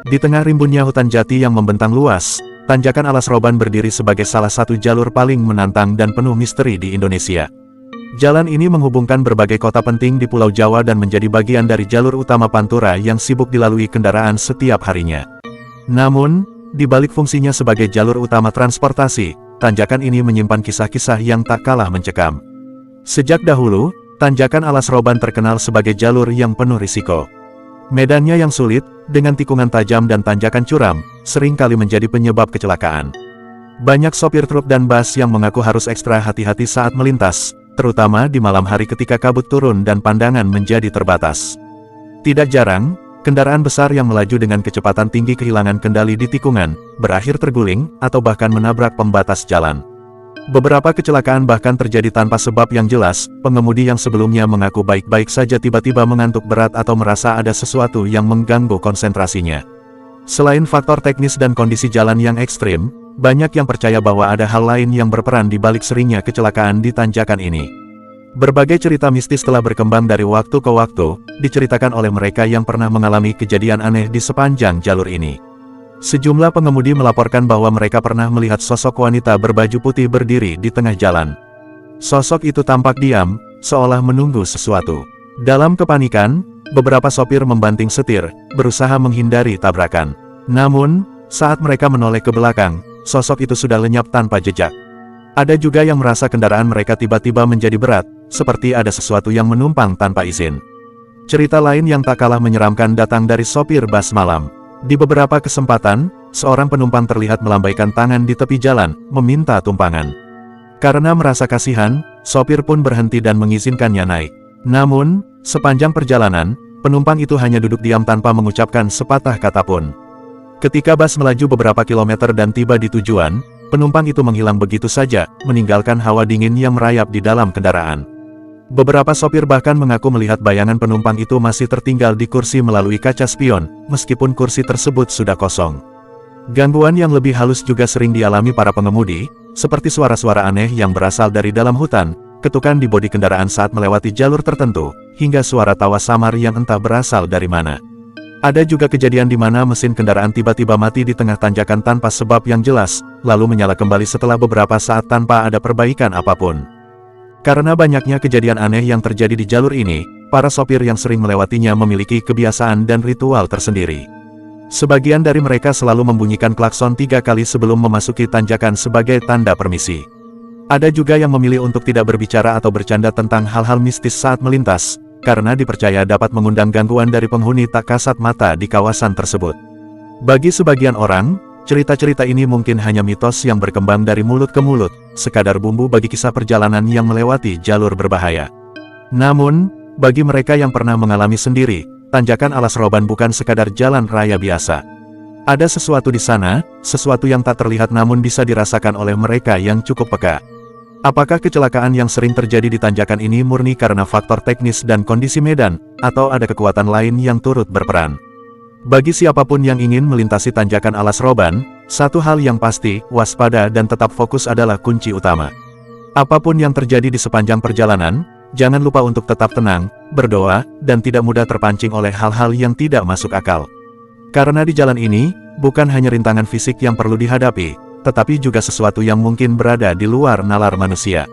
Di tengah rimbunnya hutan jati yang membentang luas, tanjakan Alas Roban berdiri sebagai salah satu jalur paling menantang dan penuh misteri di Indonesia. Jalan ini menghubungkan berbagai kota penting di Pulau Jawa dan menjadi bagian dari jalur utama Pantura yang sibuk dilalui kendaraan setiap harinya. Namun, di balik fungsinya sebagai jalur utama transportasi, tanjakan ini menyimpan kisah-kisah yang tak kalah mencekam. Sejak dahulu, tanjakan Alas Roban terkenal sebagai jalur yang penuh risiko. Medannya yang sulit, dengan tikungan tajam dan tanjakan curam, sering kali menjadi penyebab kecelakaan. Banyak sopir truk dan bus yang mengaku harus ekstra hati-hati saat melintas, terutama di malam hari ketika kabut turun dan pandangan menjadi terbatas. Tidak jarang, kendaraan besar yang melaju dengan kecepatan tinggi kehilangan kendali di tikungan, berakhir terguling, atau bahkan menabrak pembatas jalan. Beberapa kecelakaan bahkan terjadi tanpa sebab yang jelas, pengemudi yang sebelumnya mengaku baik-baik saja tiba-tiba mengantuk berat atau merasa ada sesuatu yang mengganggu konsentrasinya. Selain faktor teknis dan kondisi jalan yang ekstrim, banyak yang percaya bahwa ada hal lain yang berperan di balik seringnya kecelakaan di tanjakan ini. Berbagai cerita mistis telah berkembang dari waktu ke waktu, diceritakan oleh mereka yang pernah mengalami kejadian aneh di sepanjang jalur ini. Sejumlah pengemudi melaporkan bahwa mereka pernah melihat sosok wanita berbaju putih berdiri di tengah jalan. Sosok itu tampak diam, seolah menunggu sesuatu. Dalam kepanikan, beberapa sopir membanting setir, berusaha menghindari tabrakan. Namun, saat mereka menoleh ke belakang, sosok itu sudah lenyap tanpa jejak. Ada juga yang merasa kendaraan mereka tiba-tiba menjadi berat, seperti ada sesuatu yang menumpang tanpa izin. Cerita lain yang tak kalah menyeramkan datang dari sopir bus malam. Di beberapa kesempatan, seorang penumpang terlihat melambaikan tangan di tepi jalan, meminta tumpangan. Karena merasa kasihan, sopir pun berhenti dan mengizinkannya naik. Namun, sepanjang perjalanan, penumpang itu hanya duduk diam tanpa mengucapkan sepatah kata pun. Ketika bus melaju beberapa kilometer dan tiba di tujuan, penumpang itu menghilang begitu saja, meninggalkan hawa dingin yang merayap di dalam kendaraan. Beberapa sopir bahkan mengaku melihat bayangan penumpang itu masih tertinggal di kursi melalui kaca spion, meskipun kursi tersebut sudah kosong. Gangguan yang lebih halus juga sering dialami para pengemudi, seperti suara-suara aneh yang berasal dari dalam hutan, ketukan di bodi kendaraan saat melewati jalur tertentu, hingga suara tawa samar yang entah berasal dari mana. Ada juga kejadian di mana mesin kendaraan tiba-tiba mati di tengah tanjakan tanpa sebab yang jelas, lalu menyala kembali setelah beberapa saat tanpa ada perbaikan apapun. Karena banyaknya kejadian aneh yang terjadi di jalur ini, para sopir yang sering melewatinya memiliki kebiasaan dan ritual tersendiri. Sebagian dari mereka selalu membunyikan klakson 3 kali sebelum memasuki tanjakan sebagai tanda permisi. Ada juga yang memilih untuk tidak berbicara atau bercanda tentang hal-hal mistis saat melintas, karena dipercaya dapat mengundang gangguan dari penghuni tak kasat mata di kawasan tersebut. Bagi sebagian orang, cerita-cerita ini mungkin hanya mitos yang berkembang dari mulut ke mulut, sekadar bumbu bagi kisah perjalanan yang melewati jalur berbahaya. Namun, bagi mereka yang pernah mengalami sendiri, tanjakan Alas Roban bukan sekadar jalan raya biasa. Ada sesuatu di sana, sesuatu yang tak terlihat namun bisa dirasakan oleh mereka yang cukup peka. Apakah kecelakaan yang sering terjadi di tanjakan ini murni karena faktor teknis dan kondisi medan, atau ada kekuatan lain yang turut berperan? Bagi siapapun yang ingin melintasi tanjakan Alas Roban, satu hal yang pasti, waspada dan tetap fokus adalah kunci utama. Apapun yang terjadi di sepanjang perjalanan, jangan lupa untuk tetap tenang, berdoa, dan tidak mudah terpancing oleh hal-hal yang tidak masuk akal. Karena di jalan ini, bukan hanya rintangan fisik yang perlu dihadapi, tetapi juga sesuatu yang mungkin berada di luar nalar manusia.